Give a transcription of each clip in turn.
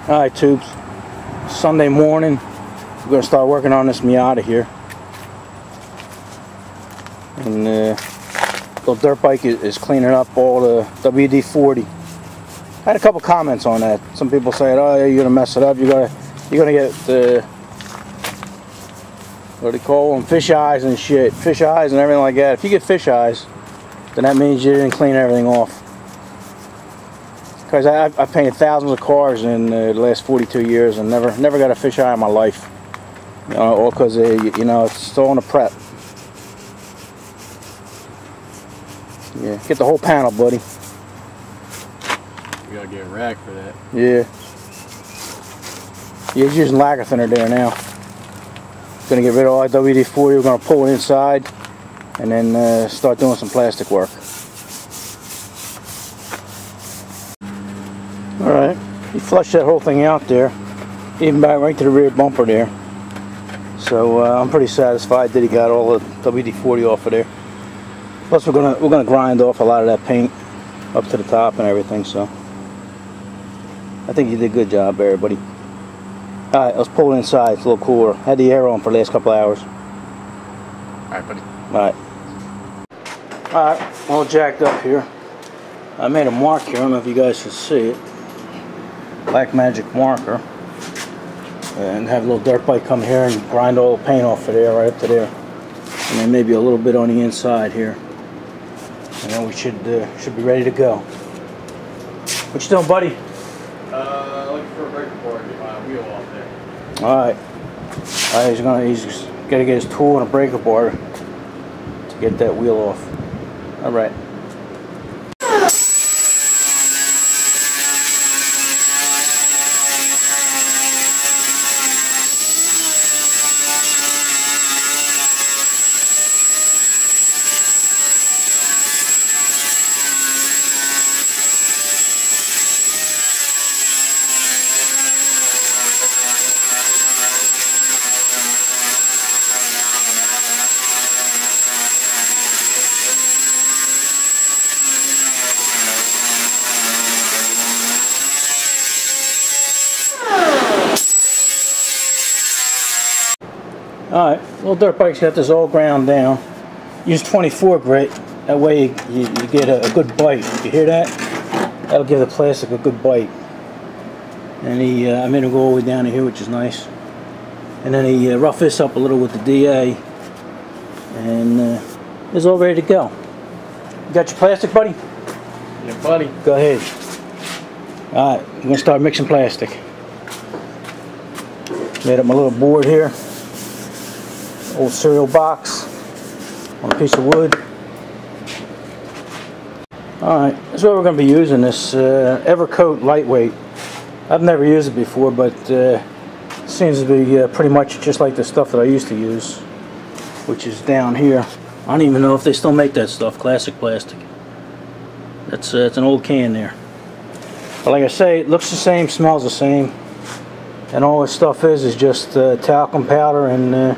Alright, tubes. Sunday morning, we're going to start working on this Miata here. And Lil Dirtbike is cleaning up all the WD-40. I had a couple comments on that. Some people said, "Oh, yeah, you're gonna mess it up. You're gonna get the what do they call them? Fish eyes and shit, fish eyes and everything like that." If you get fish eyes, then that means you didn't clean everything off. Because I've painted thousands of cars in the last 42 years and never got a fish eye in my life. You know, all because you know, it's still on the prep. Yeah, get the whole panel, buddy. You gotta get a rack for that. Yeah. Yeah, he's using lacquer thinner there now. Gonna get rid of all that WD-40. We're gonna pull it inside and then start doing some plastic work. Alright, he flushed that whole thing out there, even back right to the rear bumper there. So I'm pretty satisfied that he got all the WD-40 off of there. Plus we're gonna grind off a lot of that paint up to the top and everything, so I think you did a good job there, buddy. Alright, let's pull it inside. It's a little cooler. Had the air on for the last couple of hours. Alright, buddy. Alright. Alright, all jacked up here. I made a mark here. I don't know if you guys can see it. Black magic marker. And have a little dirt bike come here and grind all the paint off of there, right up to there. And then maybe a little bit on the inside here. And then we should be ready to go. What you doing, buddy? Looking for a breaker board to get my wheel off there. Alright. He's gotta get his tool and a breaker bar to get that wheel off. Alright. Alright, Lil Dirtbike's got this all ground down. Use 24 grit. That way you get a good bite. You hear that? That'll give the plastic a good bite. And I made him go all the way down to here, which is nice. And then he roughed this up a little with the DA. And it's all ready to go. You got your plastic, buddy? Yeah, buddy. Go ahead. Alright, I'm going to start mixing plastic. Made up my little board here. Old cereal box on a piece of wood. Alright, this is what we're going to be using, this Evercoat lightweight. I've never used it before, but it seems to be pretty much just like the stuff that I used to use, which is down here. I don't even know if they still make that stuff, classic plastic. That's it's an old can there. But like I say, it looks the same, smells the same, and all this stuff is just talcum powder and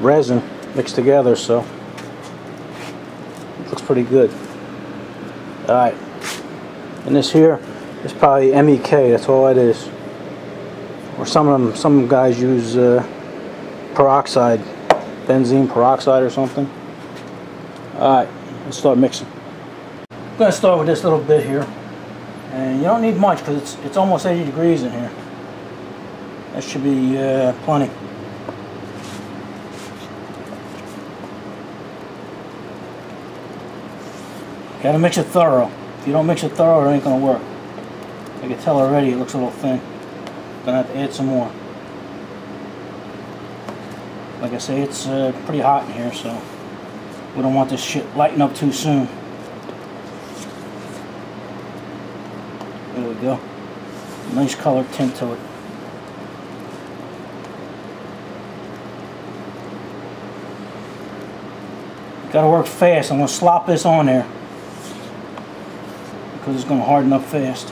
resin mixed together, so it looks pretty good. Alright, and this here is probably MEK, that's all it is. Or some guys use peroxide, benzene peroxide or something. Alright, let's start mixing. I'm going to start with this little bit here, and you don't need much because it's almost 80 degrees in here. That should be plenty. Gotta mix it thorough. If you don't mix it thorough, it ain't gonna work. I can tell already it looks a little thin. Gonna have to add some more. Like I say, it's pretty hot in here, so we don't want this shit lighting up too soon. There we go. Nice color tint to it. Gotta work fast. I'm gonna slop this on there, because it's going to harden up fast.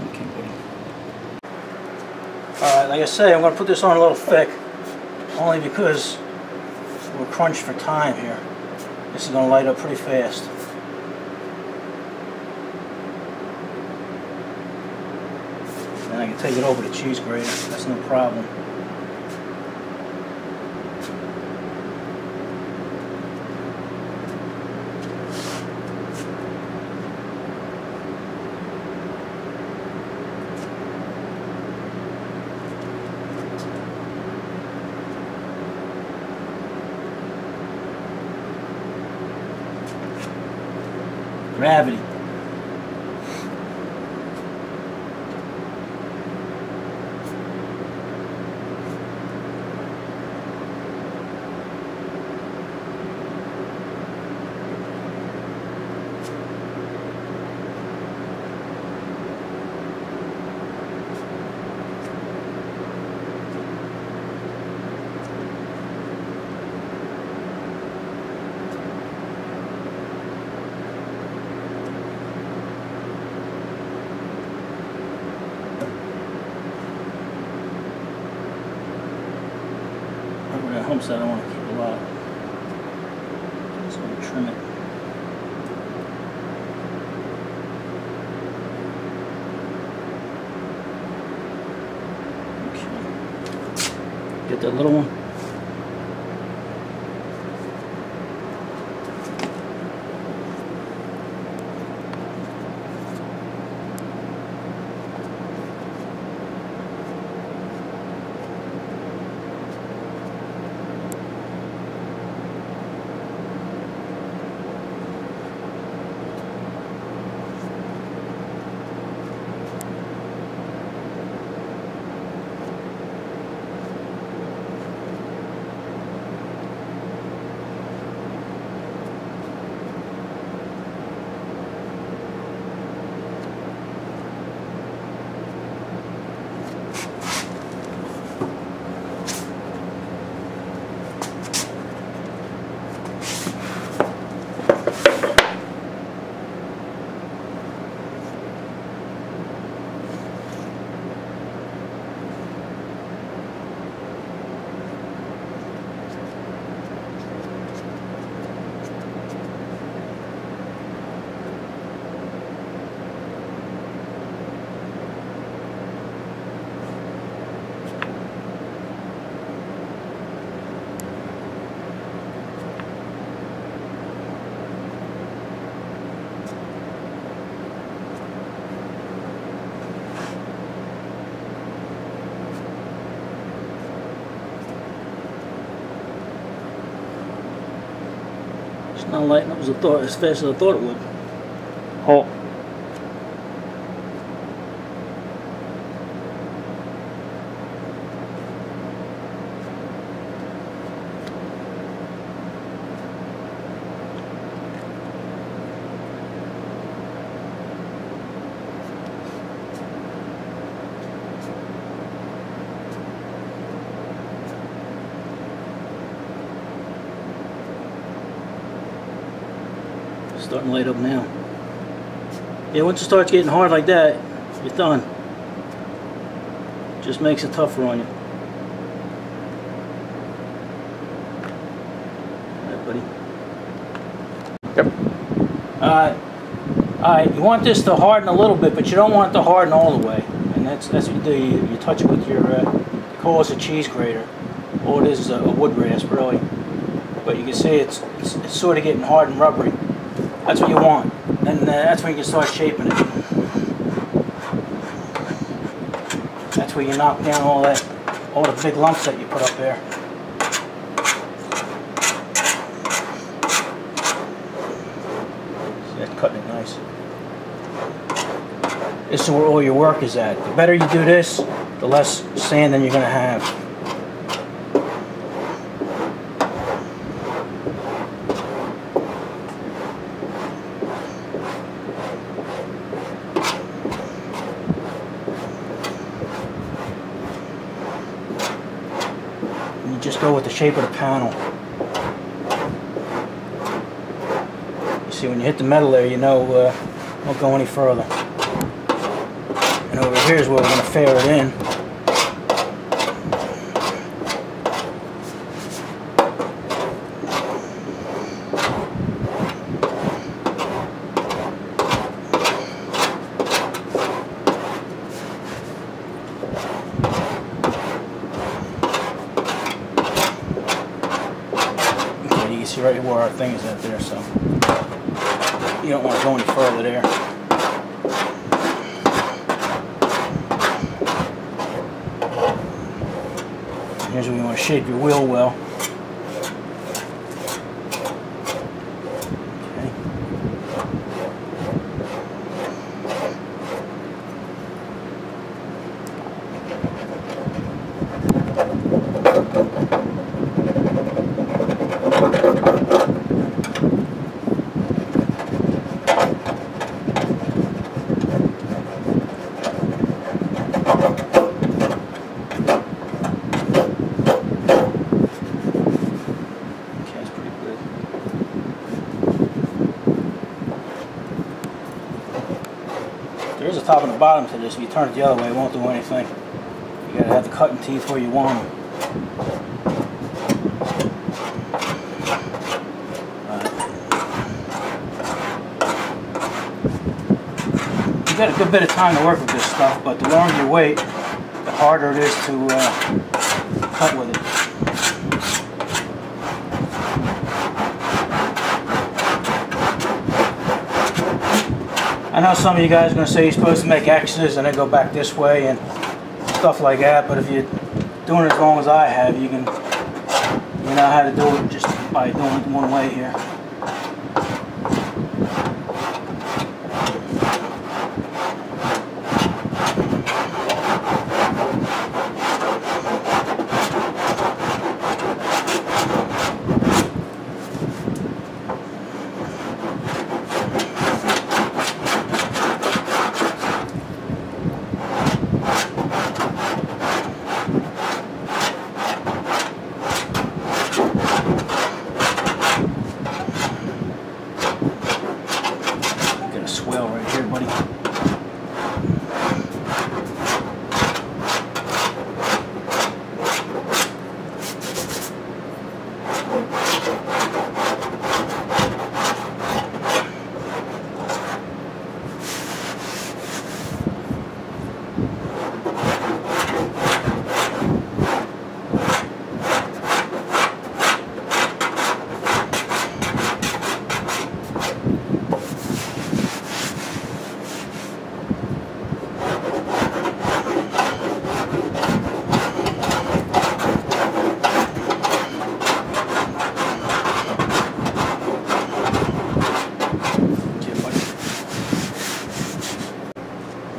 Okay, buddy. Alright, like I say, I'm going to put this on a little thick. only because we're crunched for time here. This is going to light up pretty fast. And I can take it over the cheese grater, that's no problem. Gravity. Humps that I don't want to keep a lot. Just going to trim it. Okay. Get that little one. It's not lighting up as fast as I thought it would. Halt. Starting to light up now. Yeah, once it starts getting hard like that, you're done. Just makes it tougher on you. Alright, buddy. Yep. Alright, you want this to harden a little bit, but you don't want it to harden all the way. And that's what you do. You touch it with your, call this a cheese grater. Or it is a wood rasp, really. But you can see it's sort of getting hard and rubbery. That's what you want, and that's when you can start shaping it. That's where you knock down all the big lumps that you put up there. See, that's cutting it nice. This is where all your work is at. The better you do this, the less sanding you're going to have. Just go with the shape of the panel. You see, when you hit the metal there, you know won't go any further. And over here is where we're going to fare it in. see right where our thing is at there, so you don't want to go any further there. Here's where you want to shape your wheel well. There is a top and a bottom to this. If you turn it the other way, it won't do anything. You gotta have the cutting teeth where you want them. You got a good bit of time to work with this stuff, but the longer you wait, the harder it is to cut with it. I know some of you guys are going to say you're supposed to make X's and then go back this way and stuff like that, but if you're doing it as long as I have, you know how to do it just by doing it one way here. Swell right here, buddy.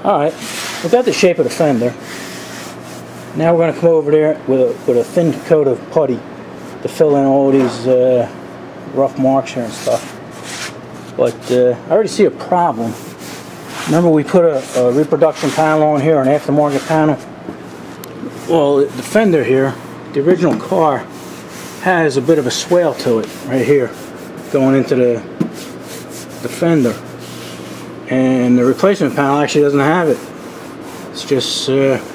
Alright, we got the shape of the fender. Now we're going to come over there with a thin coat of putty to fill in all these rough marks here and stuff. But I already see a problem. Remember we put a reproduction panel on here, an aftermarket panel? Well, the fender here, the original car, has a bit of a swell to it right here going into the fender. And the replacement panel actually doesn't have it. It's just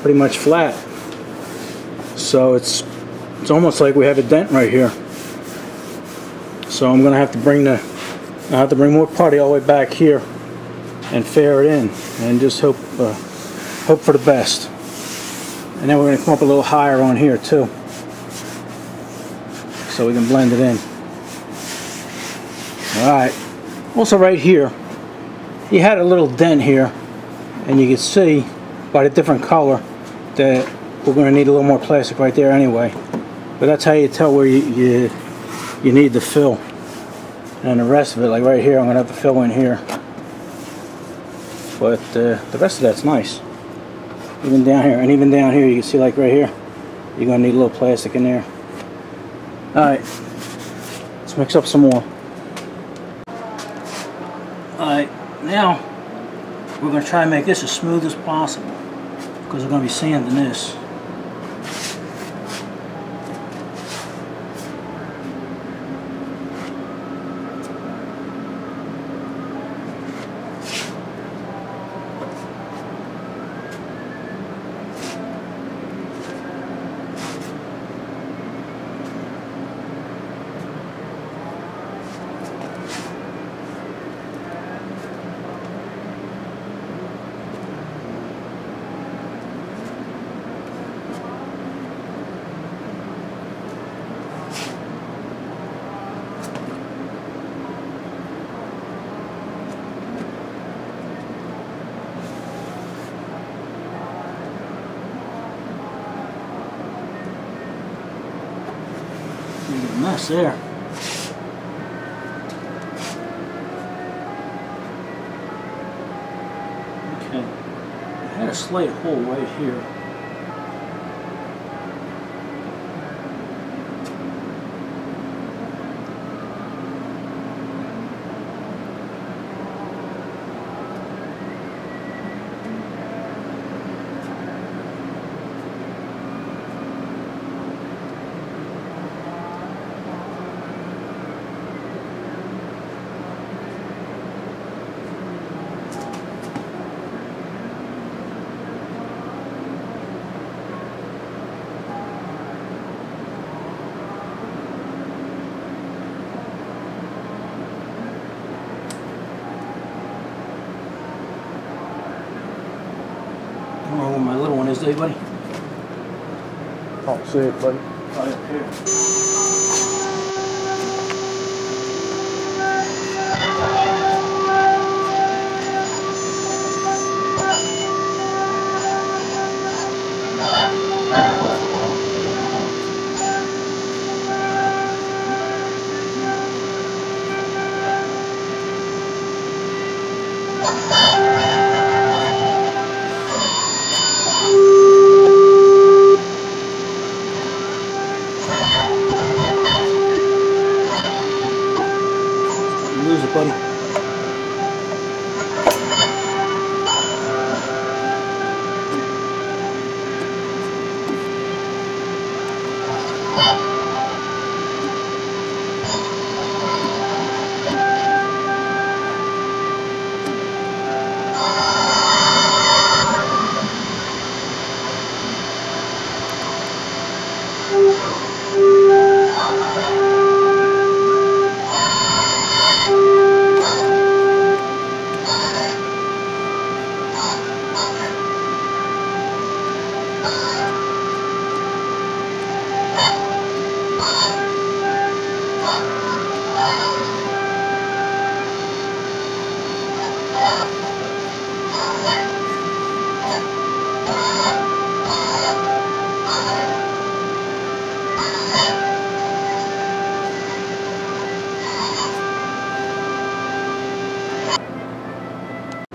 pretty much flat. So it's almost like we have a dent right here. So I'm gonna have to bring more putty all the way back here and fair it in, and just hope for the best. And then we're gonna come up a little higher on here too, so we can blend it in. All right. Also right here, he had a little dent here, and you can see by the different color that we're going to need a little more plastic right there anyway. But that's how you tell where you need to fill. And the rest of it, like right here, I'm going to have to fill in here. But the rest of that's nice. Even down here, and even down here, you can see like right here, you're going to need a little plastic in there. Alright, let's mix up some more. Alright. Now, we're going to try and make this as smooth as possible, because we're going to be sanding this. Big mess there. Okay, I had a slight hole right here. I don't know where my little one is, buddy. I don't see it, buddy. Right up here. Lose it, buddy.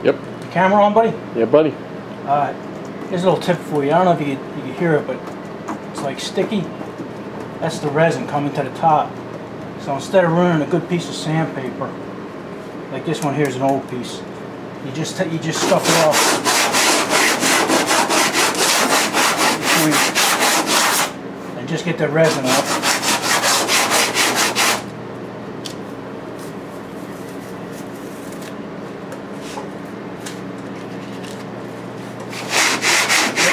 Yep. Camera on, buddy? Yeah, buddy. Alright, here's a little tip for you. I don't know if you can hear it, but it's like sticky. That's the resin coming to the top. So instead of ruining a good piece of sandpaper, like this one here is an old piece, you just stuff it off. And just get the resin off.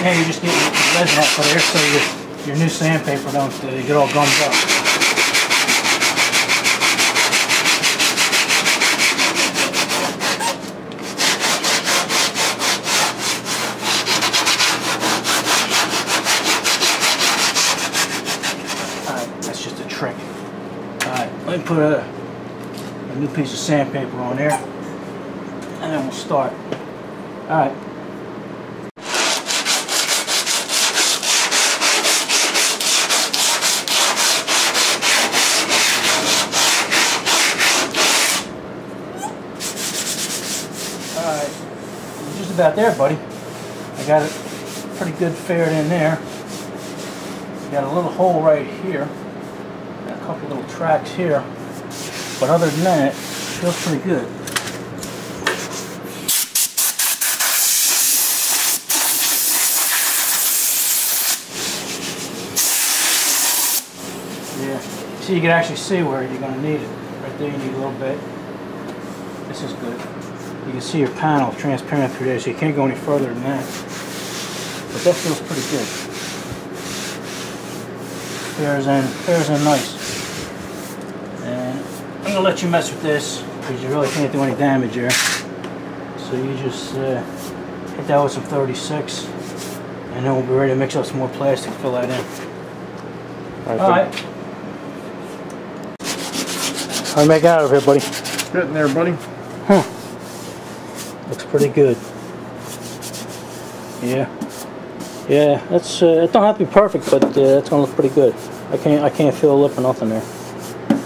Right now you just get the resin off of there so your new sandpaper don't get all gummed up. Alright, that's just a trick. Alright, let me put a new piece of sandpaper on there and then we'll start. Alright. Alright, just about there, buddy. I got it pretty good fared in there. Got a little hole right here. Got a couple little tracks here. But other than that, it feels pretty good. Yeah, see, you can actually see where you're going to need it. Right there you need a little bit. This is good. You can see your panel transparent through there, so you can't go any further than that. But that feels pretty good. Fares in nice. And I'm going to let you mess with this, because you really can't do any damage here. So you just hit that with some 36, and then we'll be ready to mix up some more plastic, fill that in. Alright. How are you making out of here, buddy? Getting there, buddy. Huh. Looks pretty good. Yeah. Yeah, that's it don't have to be perfect, but it's gonna look pretty good. I can't feel a lip or nothing there.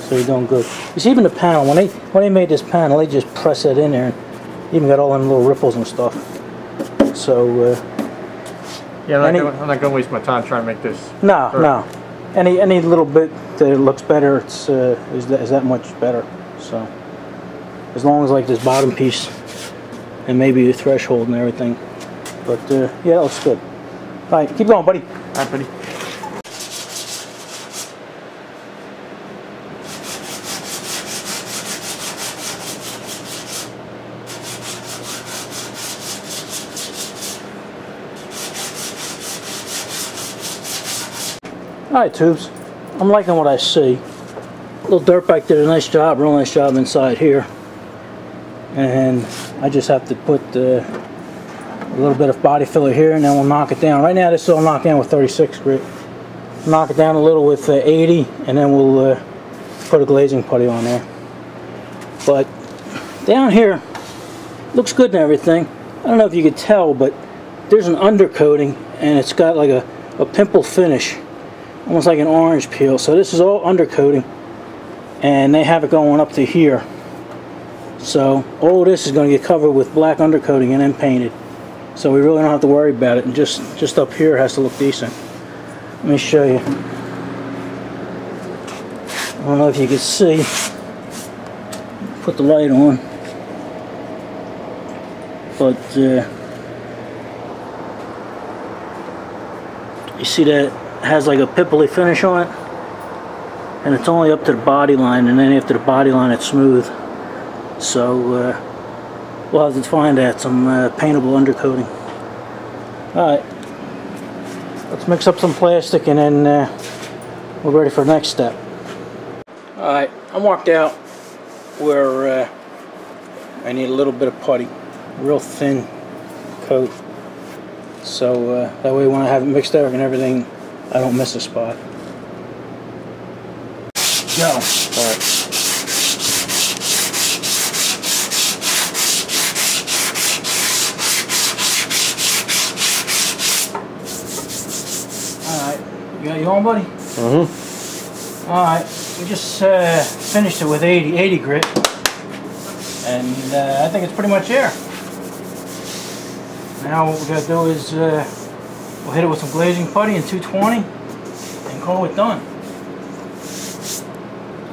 So you're doing good. You see, even the panel, when they made this panel, they just press it in there, and even got all them little ripples and stuff. So yeah, I'm not gonna waste my time trying to make this. No. Any little bit that it looks better, it's is that much better. So as long as like this bottom piece and maybe the threshold and everything. But yeah, that looks good. All right, keep going, buddy. All right, buddy. Alright, tubes, I'm liking what I see. Lil Dirtbike did a nice job, real nice job inside here. And I just have to put a little bit of body filler here, and then we'll knock it down. Right now this is all knocked down with 36 grit. Knock it down a little with 80, and then we'll put a glazing putty on there. But down here, looks good and everything. I don't know if you could tell, but there's an undercoating, and it's got like a pimple finish. Almost like an orange peel. So this is all undercoating, and they have it going up to here. So all this is going to get covered with black undercoating and then painted. So we really don't have to worry about it, and just up here has to look decent. Let me show you. I don't know if you can see. Put the light on, but you see that has like a pimply finish on it, and it's only up to the body line, and then after the body line it's smooth. So we'll have to find out some paintable undercoating. Alright, let's mix up some plastic, and then we're ready for the next step. Alright, I marked out where I need a little bit of putty, real thin coat, so that way when I have it mixed up and everything, I don't miss a spot. Go. Alright. Alright. You got your own, buddy? Mm-hmm. Alright. We just finished it with 80 grit. And I think it's pretty much there. Now what we gotta do is we'll hit it with some glazing putty and 220 and call it done.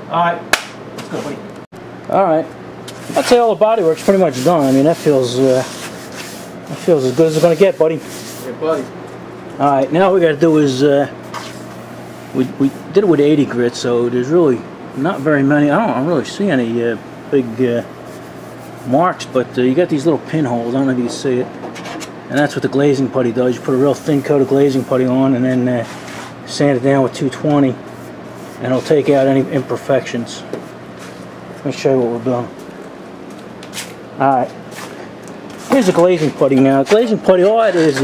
Alright, let's go, buddy. Alright, I'd say all the body work's pretty much done. I mean, that feels as good as it's gonna get, buddy. Yeah, buddy. Alright, now what we gotta do is we did it with 80 grit, so there's really not very many. I don't really see any big marks, but you got these little pinholes. I don't know if you can see it. And that's what the glazing putty does. You put a real thin coat of glazing putty on, and then sand it down with 220, and it'll take out any imperfections. Let me show you what we're doing. Alright, here's the glazing putty now. Glazing putty, all it is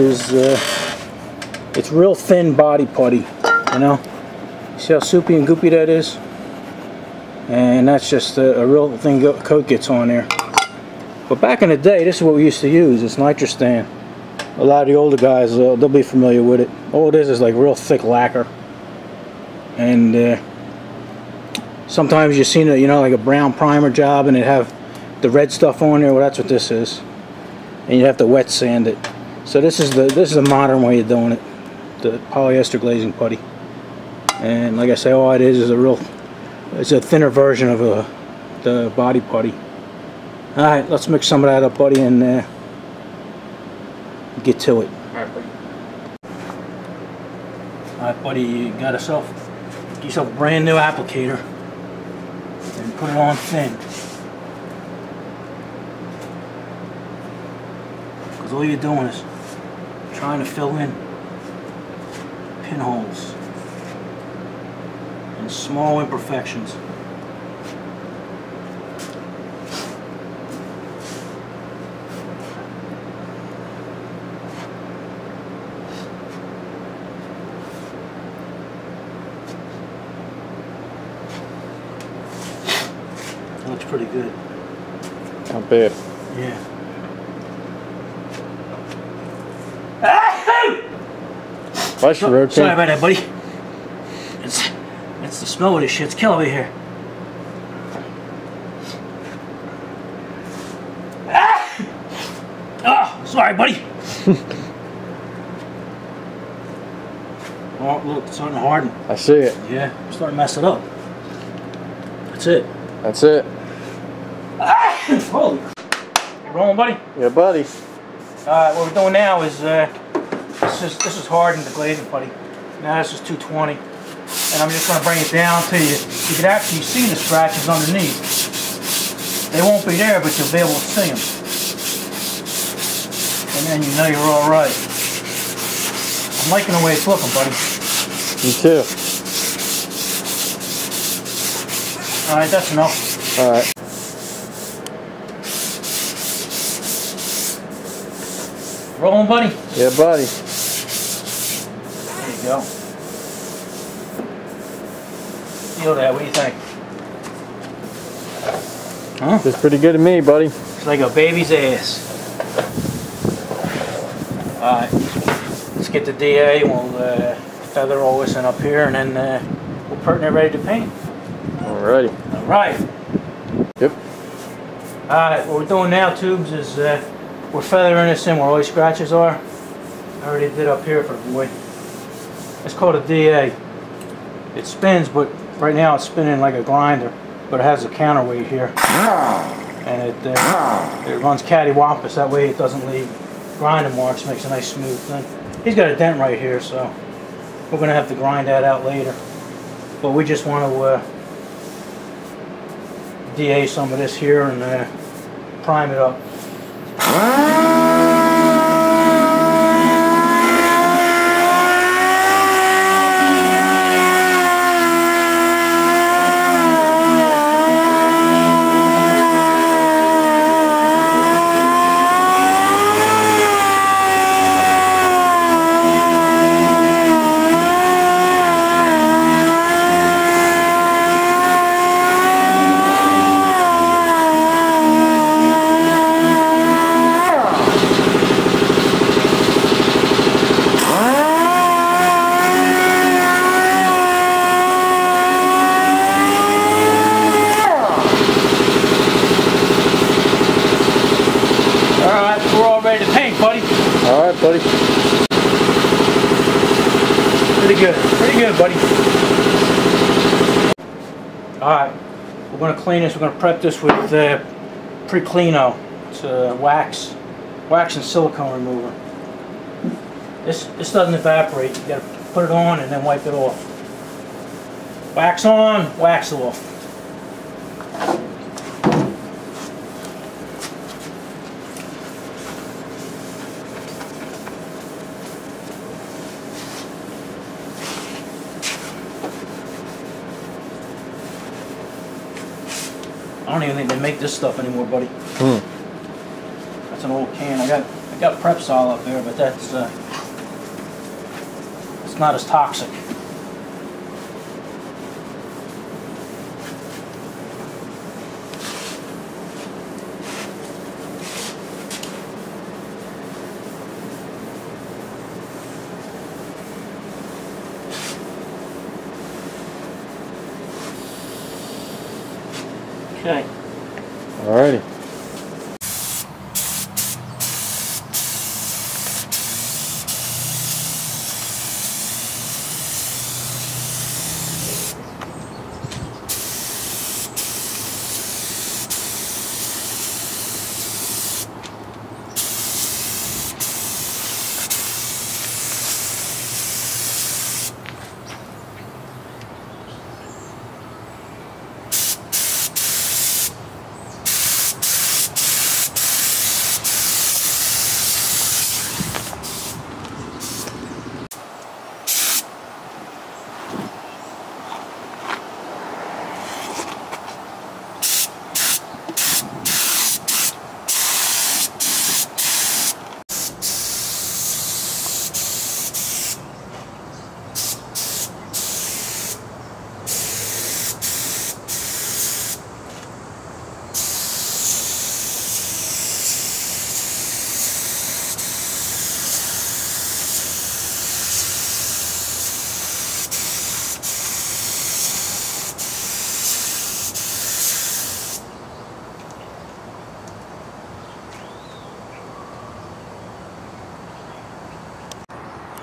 it's real thin body putty, you know? See how soupy and goopy that is? And that's just a real thin coat gets on there. But back in the day, this is what we used to use. It's Nitrostan. A lot of the older guys, they'll be familiar with it. All it is like real thick lacquer. And sometimes you've seen it, you know, like a brown primer job, and it have the red stuff on there. Well, that's what this is. And you have to wet sand it. So this is the modern way of doing it. The polyester glazing putty. And like I say, all it is it's a thinner version of the body putty. Alright, let's mix some of that up, buddy, and get to it. Alright, buddy. Alright, buddy, you got yourself a brand new applicator, and put it on thin. Because all you're doing is trying to fill in pinholes and small imperfections. Looks pretty good. Not bad. Yeah. Why should rotate? Sorry about that, buddy. It's It's the smell of this shit's killing me here. Ah! Oh, sorry, buddy. Oh, look, it's starting to harden. I see it. Yeah, I'm starting to mess it up. That's it. That's it. Ah! Holy. You rolling, buddy? Yeah, buddy. What we're doing now is this is hardened, the glazing, buddy. Now this is 220, and I'm just going to bring it down to you. You can actually see the scratches underneath. They won't be there, but you'll be able to see them. And then you know you're all right. I'm liking the way it's looking, buddy. Me too. All right, that's enough. All right. Rolling, buddy? Yeah, buddy. There you go. Feel that, what do you think? Huh? Feels pretty good to me, buddy. It's like a baby's ass. Alright, let's get the DA, we'll feather all this in up here, and then we'll pertinent ready to paint. Alrighty. Alright. Yep. Alright, what we're doing now, Tubes, is we're feathering this in where all these scratches are. I already did up here for the boy. It's called a DA. It spins, but right now it's spinning like a grinder, but it has a counterweight here. And it runs cattywampus, that way it doesn't leave grinding marks, makes a nice smooth thing. He's got a dent right here, so we're going to have to grind that out later. But we just want to DA some of this here and prime it up. Ready to paint, buddy. All right, buddy. Pretty good, buddy. All right, we're going to clean this. We're going to prep this with Pre-Cleano. It's a wax and silicone remover. This doesn't evaporate. You got to put it on and then wipe it off. Wax on, wax off. I don't even think they make this stuff anymore, buddy. That's an old can. I got Prepsol up there, but that's it's not as toxic. Okay. Alrighty.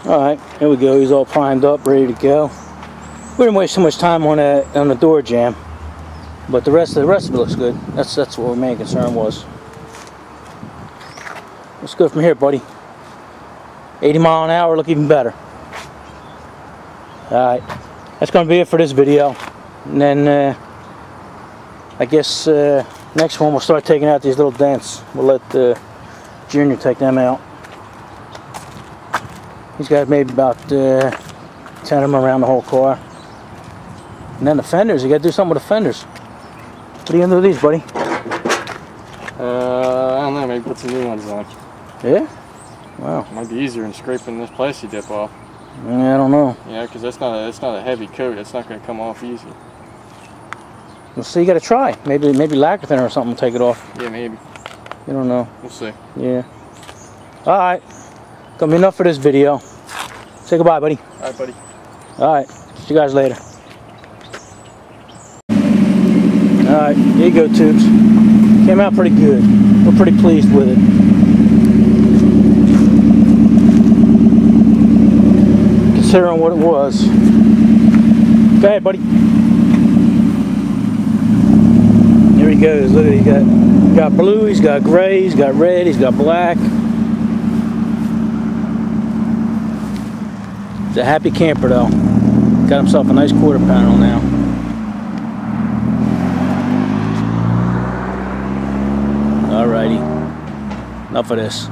Alright, here we go. He's all primed up, ready to go. We didn't waste too much time on the door jamb, but the rest of it looks good. That's what our main concern was. Let's go from here, buddy. 80 mile an hour, look even better. Alright, that's going to be it for this video. And then I guess next one we'll start taking out these little dents. We'll let Junior take them out. He's got maybe about 10 of them around the whole car. And then the fenders, you got to do something with the fenders. What are you going to do with these, buddy? I don't know, maybe put some new ones on. Yeah? Wow. Might be easier than scraping this plastic dip off. Yeah, I don't know. Yeah, because it's not a heavy coat. It's not going to come off easy. Well, see, you got to try. Maybe lacquer thinner or something will take it off. Yeah, maybe. You don't know. We'll see. Yeah. Alright. Gonna be enough for this video. Say goodbye, buddy. Alright, buddy. Alright. See you guys later. Alright, here you go, tubes. Came out pretty good. We're pretty pleased with it. Considering what it was. Go ahead, buddy. Here he goes. Look at it. He's got blue, he's got gray, he's got red, he's got black. He's a happy camper though. Got himself a nice quarter panel now. Alrighty. Enough of this.